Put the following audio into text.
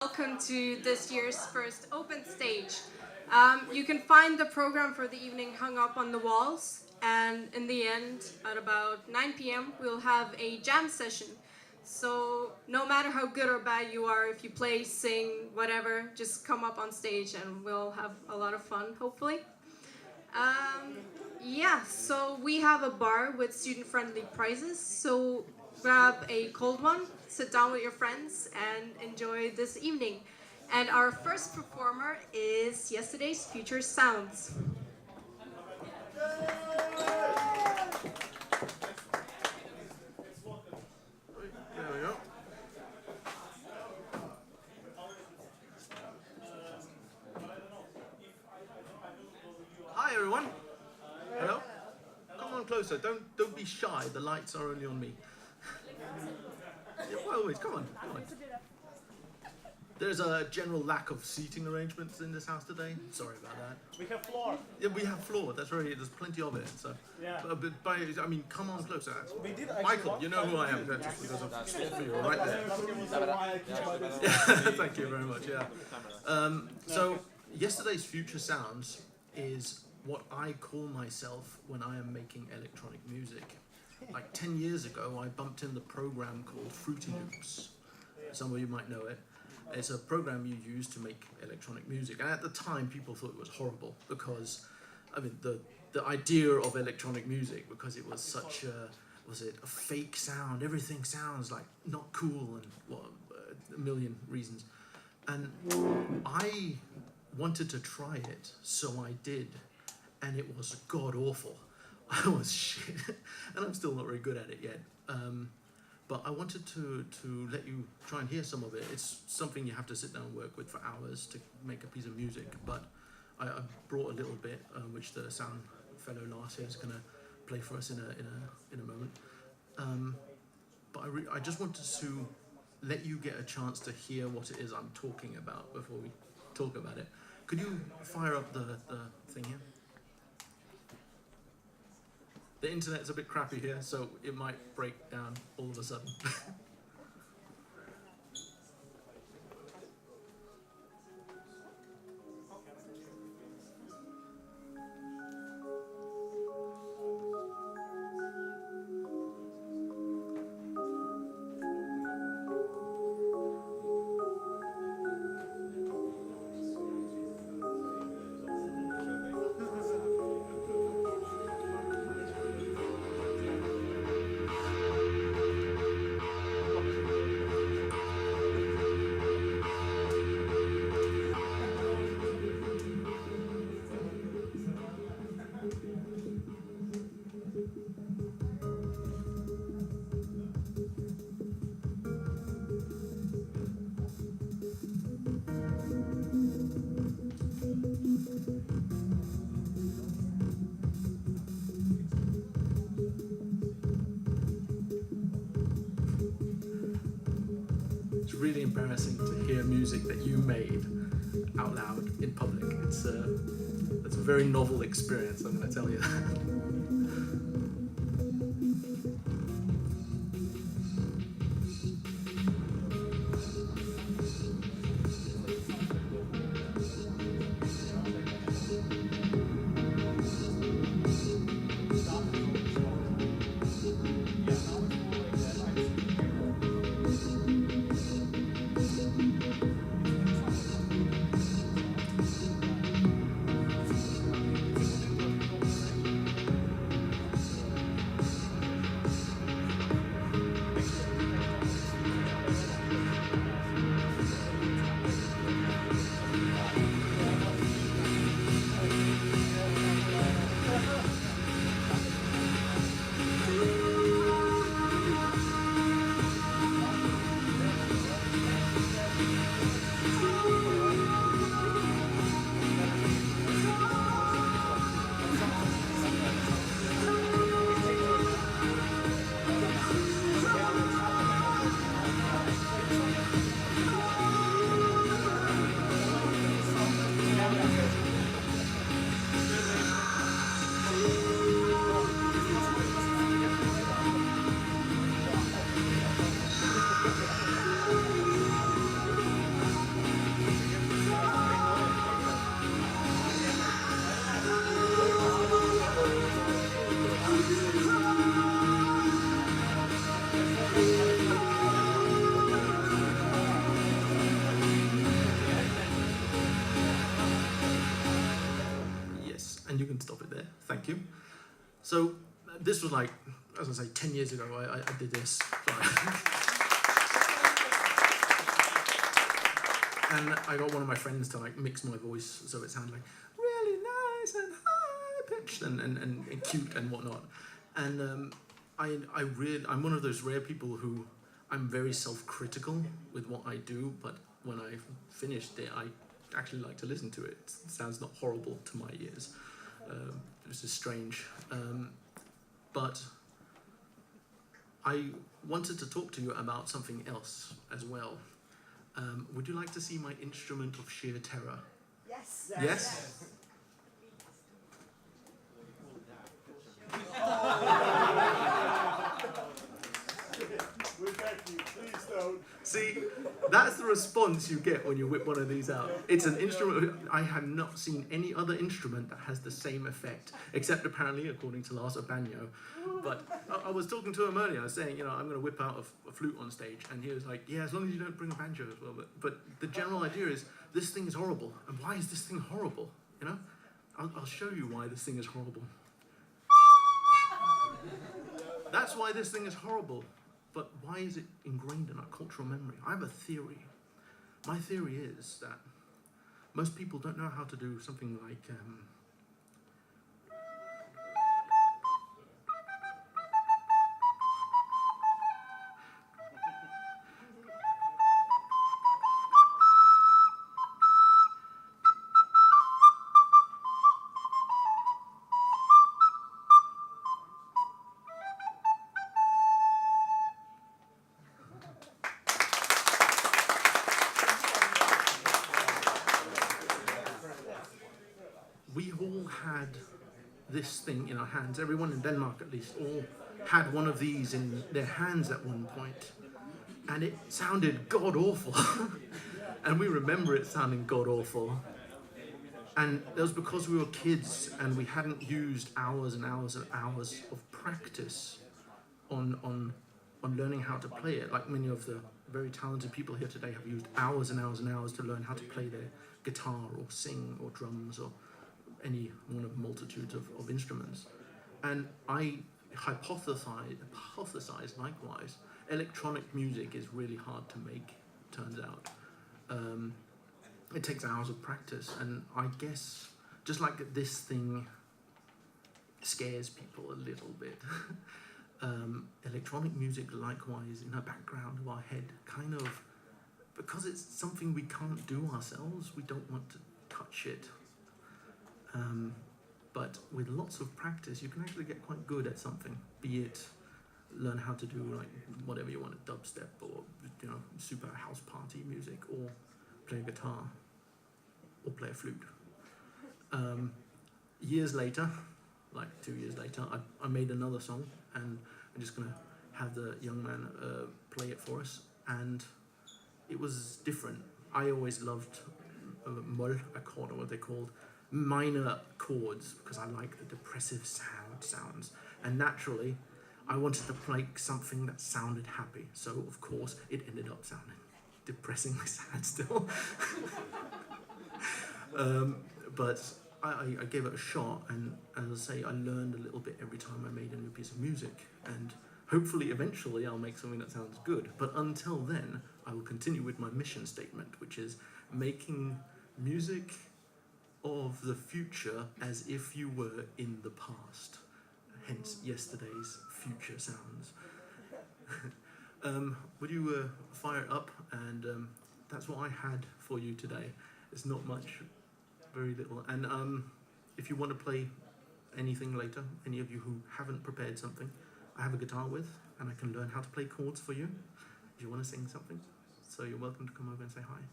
welcome to this year's first open stage. You can find the program for the evening hung up on the walls, and in the end, at about 9 p.m., we'll have a jam session. So no matter how good or bad you are, if you play, sing, whatever, just come up on stage and we'll have a lot of fun, hopefully. Yeah, so we have a bar with student-friendly prices, so grab a cold one, sit down with your friends, and enjoy this evening. And our first performer is yesterday's Future Sounds. There we go. Hi everyone. Hello. Come on closer. Don't be shy. The lights are only on me. Yeah, well, always. Come on. There's a general lack of seating arrangements in this house today. Sorry about that. We have floor. Yeah, we have floor. That's right. There's plenty of it. So, Yeah. I mean, come on closer. We did Michael, you know who I am. Just because of you're right there. Thank you very much. Yeah. So yesterday's Future Sounds is what I call myself when I am making electronic music. Like 10 years ago, I bumped in the program called Fruity Loops. Some of you might know it. It's a program you use to make electronic music. And at the time, people thought it was horrible because, I mean, the idea of electronic music, because it was such a fake sound. Everything sounds like not cool and a million reasons. And I wanted to try it, so I did. And it was god awful. I was shit. And I'm still not very good at it yet. But I wanted to let you try and hear some of it. It's something you have to sit down and work with for hours to make a piece of music. But I brought a little bit, which the sound fellow Lars here is going to play for us in a moment. But I just wanted to let you get a chance to hear what it is I'm talking about before we talk about it. Could you fire up the thing here? The internet's a bit crappy here, so it might break down all of a sudden. Really embarrassing to hear music that you made out loud in public. It's a very novel experience, I'm going to tell you that. you. So this was like, as I say, 10 years ago I did this. And I got one of my friends to like mix my voice so it sounded like really nice and high pitched and cute and whatnot. And I'm one of those rare people who I'm very self-critical with what I do, but when I finished it, I actually like to listen to it. It sounds not horrible to my ears. This is strange. But I wanted to talk to you about something else as well. Would you like to see my instrument of sheer terror? Yes. Yes? We beg you, please don't. See, that's the response you get when you whip one of these out. It's an instrument. I have not seen any other instrument that has the same effect, except apparently, according to Lars, a banjo. But I was talking to him earlier, I was saying, I'm going to whip out a flute on stage, and he was like, yeah, as long as you don't bring a banjo as well. But the general idea is, this thing is horrible. And why is this thing horrible? I'll show you why this thing is horrible. That's why this thing is horrible. But why is it ingrained in our cultural memory? I have a theory. My theory is that most people don't know how to do something like we all had this thing in our hands. Everyone in Denmark, at least, all had one of these in their hands at one point. And it sounded god-awful. And we remember it sounding god-awful. And that was because we were kids and we hadn't used hours and hours and hours of practice on learning how to play it. Like many of the very talented people here today have used hours and hours and hours to learn how to play their guitar or sing or drums or any one of multitudes of instruments. And I hypothesize likewise, electronic music is really hard to make, turns out. It takes hours of practice, and I guess just like this thing scares people a little bit, electronic music likewise in the background of our head, kind of, because it's something we can't do ourselves, we don't want to touch it. But with lots of practice, you can actually get quite good at something, be it learn how to do like whatever you want, a dubstep or super house party music, or play a guitar or play a flute. Years later, like 2 years later, I made another song, and I'm just gonna have the young man play it for us, and it was different. I always loved moll accord, or what they're called, minor chords, because I like the depressive sounds, and naturally I wanted to play something that sounded happy, so of course it ended up sounding depressingly sad still. But I gave it a shot, and as I say, I learned a little bit every time I made a new piece of music, and hopefully eventually I'll make something that sounds good. But until then, I will continue with my mission statement, which is making music of the future as if you were in the past, hence yesterday's future sounds. Would you fire it up? And that's what I had for you today. It's not much, very little. And if you want to play anything later, any of you who haven't prepared something, I have a guitar with, and I can learn how to play chords for you if you want to sing something. So you're welcome to come over and say hi.